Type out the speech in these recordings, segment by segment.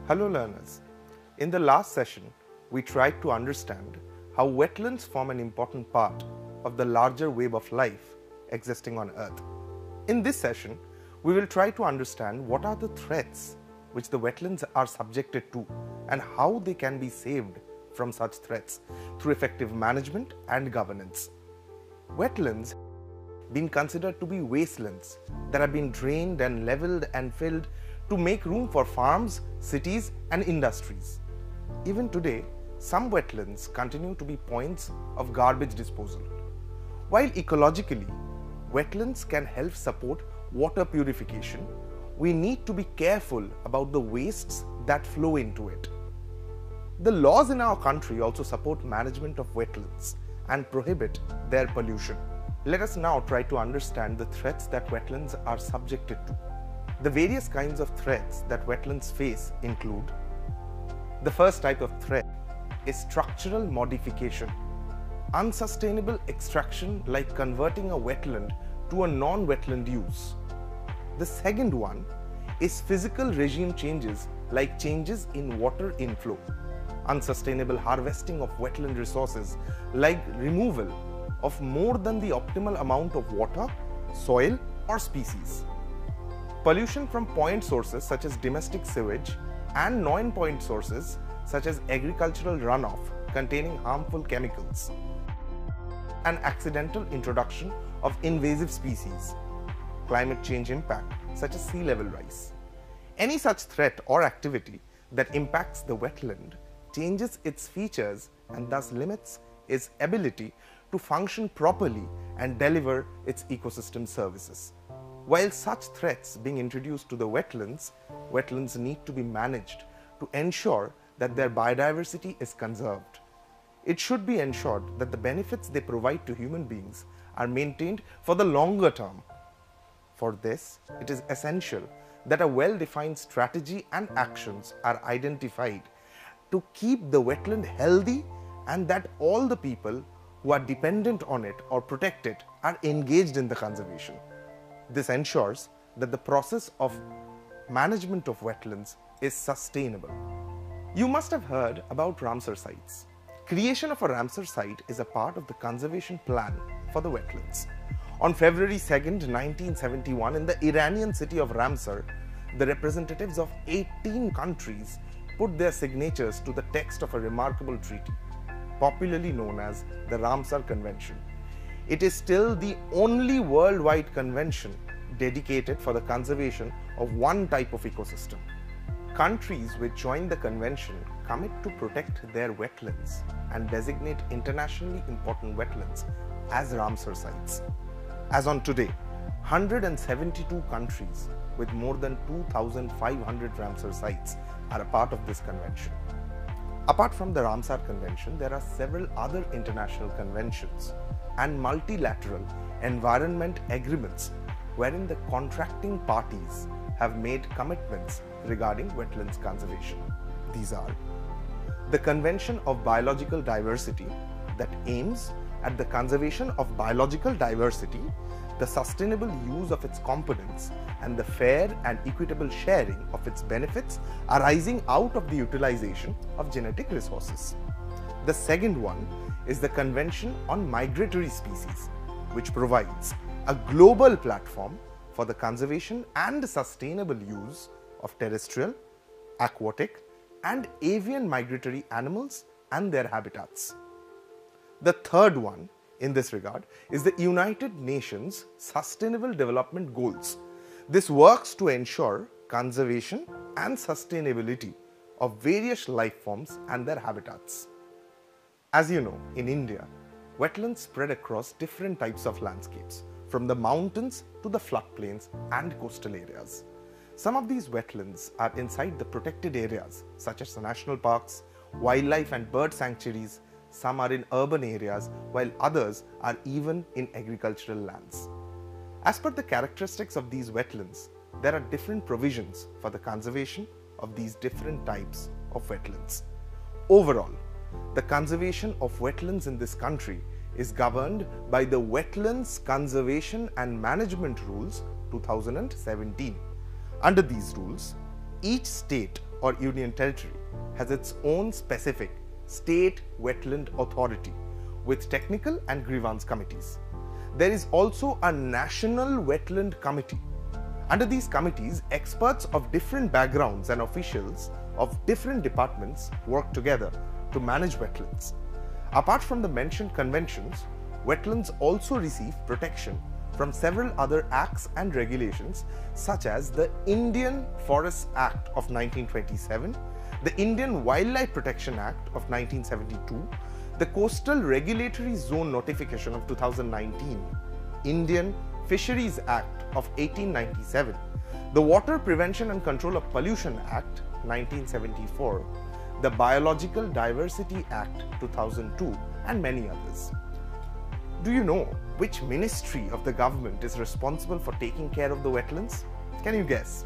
Hello learners. In the last session, we tried to understand how wetlands form an important part of the larger web of life existing on Earth. In this session, we will try to understand what are the threats which the wetlands are subjected to and how they can be saved from such threats through effective management and governance. Wetlands have been considered to be wastelands that have been drained and leveled and filled to make room for farms, cities and industries. Even today, some wetlands continue to be points of garbage disposal. While ecologically, wetlands can help support water purification, we need to be careful about the wastes that flow into it. The laws in our country also support management of wetlands and prohibit their pollution. Let us now try to understand the threats that wetlands are subjected to. The various kinds of threats that wetlands face include: the first type of threat is structural modification. Unsustainable extraction like converting a wetland to a non-wetland use. The second one is physical regime changes like changes in water inflow. Unsustainable harvesting of wetland resources like removal of more than the optimal amount of water, soil or species. Pollution from point sources such as domestic sewage and non-point sources such as agricultural runoff containing harmful chemicals. An accidental introduction of invasive species. Climate change impact such as sea level rise. Any such threat or activity that impacts the wetland changes its features and thus limits its ability to function properly and deliver its ecosystem services. While such threats being introduced to the wetlands need to be managed to ensure that their biodiversity is conserved. It should be ensured that the benefits they provide to human beings are maintained for the longer term. For this, it is essential that a well-defined strategy and actions are identified to keep the wetland healthy and that all the people who are dependent on it or protect it are engaged in the conservation. This ensures that the process of management of wetlands is sustainable. You must have heard about Ramsar sites. Creation of a Ramsar site is a part of the conservation plan for the wetlands. On February 2nd, 1971, in the Iranian city of Ramsar, the representatives of 18 countries put their signatures to the text of a remarkable treaty, popularly known as the Ramsar Convention. It is still the only worldwide convention dedicated for the conservation of one type of ecosystem. Countries which join the convention commit to protect their wetlands and designate internationally important wetlands as Ramsar sites. As on today, 172 countries with more than 2,500 Ramsar sites are a part of this convention. Apart from the Ramsar Convention, there are several other international conventions and multilateral environment agreements wherein the contracting parties have made commitments regarding wetlands conservation. These are the Convention of Biological Diversity that aims at the conservation of biological diversity, the sustainable use of its components, and the fair and equitable sharing of its benefits arising out of the utilization of genetic resources. The second one is the Convention on Migratory Species, which provides a global platform for the conservation and sustainable use of terrestrial, aquatic, and avian migratory animals and their habitats. The third one in this regard is the United Nations Sustainable Development Goals. This works to ensure conservation and sustainability of various life forms and their habitats. As you know, in India, wetlands spread across different types of landscapes, from the mountains to the floodplains and coastal areas. Some of these wetlands are inside the protected areas such as the national parks, wildlife and bird sanctuaries. Some are in urban areas, while others are even in agricultural lands. As per the characteristics of these wetlands, there are different provisions for the conservation of these different types of wetlands. Overall, the conservation of wetlands in this country is governed by the Wetlands Conservation and Management Rules 2017. Under these rules, each state or union territory has its own specific state wetland authority with technical and grievance committees. There is also a national wetland committee. Under these committees, experts of different backgrounds and officials of different departments work together to manage wetlands. Apart from the mentioned conventions, wetlands also receive protection from several other acts and regulations such as the Indian Forests Act of 1927, the Indian Wildlife Protection Act of 1972, the Coastal Regulatory Zone Notification of 2019, Indian Fisheries Act of 1897, the Water Prevention and Control of Pollution Act 1974, the Biological Diversity Act 2002, and many others. Do you know which ministry of the government is responsible for taking care of the wetlands? Can you guess?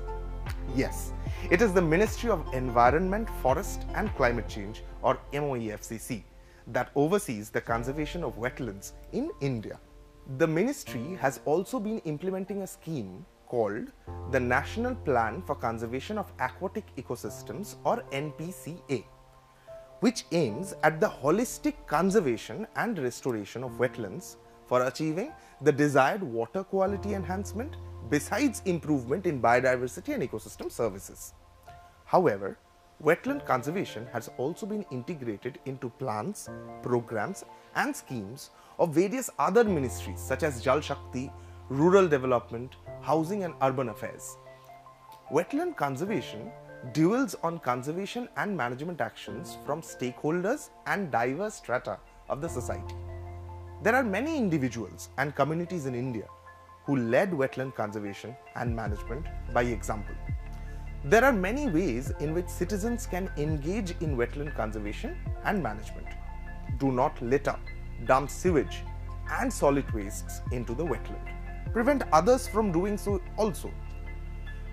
Yes, it is the Ministry of Environment, Forest and Climate Change, or MOEFCC, that oversees the conservation of wetlands in India. The ministry has also been implementing a scheme called the National Plan for Conservation of Aquatic Ecosystems, or NPCA, which aims at the holistic conservation and restoration of wetlands for achieving the desired water quality enhancement besides improvement in biodiversity and ecosystem services. However, wetland conservation has also been integrated into plans, programs and schemes of various other ministries such as Jal Shakti, Rural Development, Housing and Urban Affairs. Wetland conservation dwells on conservation and management actions from stakeholders and diverse strata of the society. There are many individuals and communities in India who led wetland conservation and management by example. There are many ways in which citizens can engage in wetland conservation and management. Do not litter, dump sewage and solid wastes into the wetland. Prevent others from doing so also.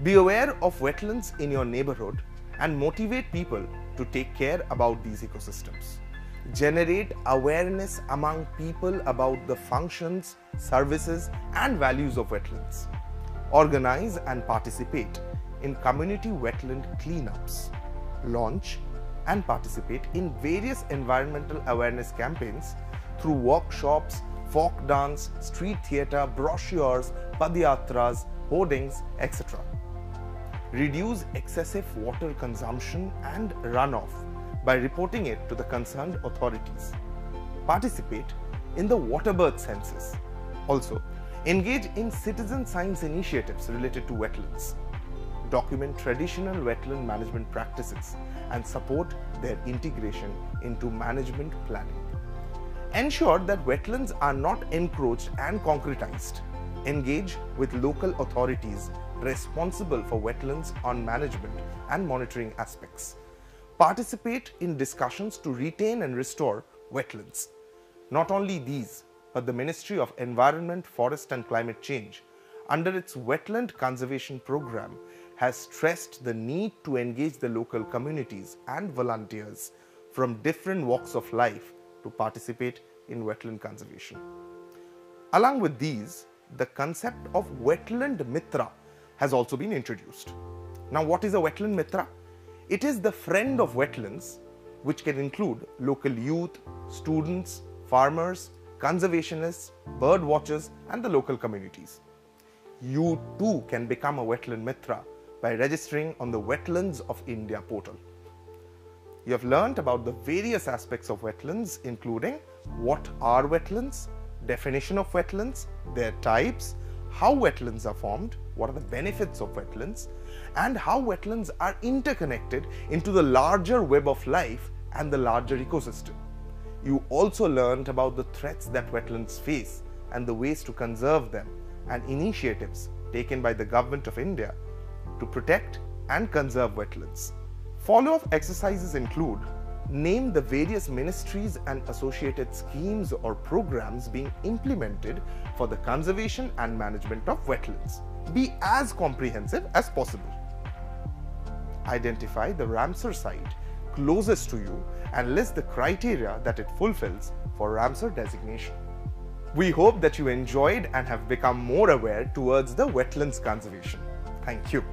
Be aware of wetlands in your neighborhood and motivate people to take care about these ecosystems. Generate awareness among people about the functions, services and values of wetlands. Organize and participate in community wetland cleanups. Launch and participate in various environmental awareness campaigns through workshops, folk dance, street theatre, brochures, padyatras, hoardings, etc. Reduce excessive water consumption and runoff by reporting it to the concerned authorities. Participate in the water birth census. Also, engage in citizen science initiatives related to wetlands. Document traditional wetland management practices and support their integration into management planning. Ensure that wetlands are not encroached and concretized. Engage with local authorities responsible for wetlands on management and monitoring aspects. Participate in discussions to retain and restore wetlands. Not only these, but the Ministry of Environment, Forest and Climate Change, under its Wetland Conservation Program, has stressed the need to engage the local communities and volunteers from different walks of life to participate in wetland conservation. Along with these, the concept of Wetland Mitra has also been introduced. Now, what is a Wetland Mitra? It is the friend of wetlands, which can include local youth, students, farmers, conservationists, bird watchers, and the local communities. You too can become a Wetland Mitra by registering on the Wetlands of India portal. You have learnt about the various aspects of wetlands, including what are wetlands, definition of wetlands, their types, how wetlands are formed, what are the benefits of wetlands, and how wetlands are interconnected into the larger web of life and the larger ecosystem. You also learned about the threats that wetlands face and the ways to conserve them and initiatives taken by the Government of India to protect and conserve wetlands. Follow-up exercises include: name the various ministries and associated schemes or programs being implemented for the conservation and management of wetlands. Be as comprehensive as possible. Identify the Ramsar site closest to you and list the criteria that it fulfills for Ramsar designation. We hope that you enjoyed and have become more aware towards the wetlands conservation. Thank you.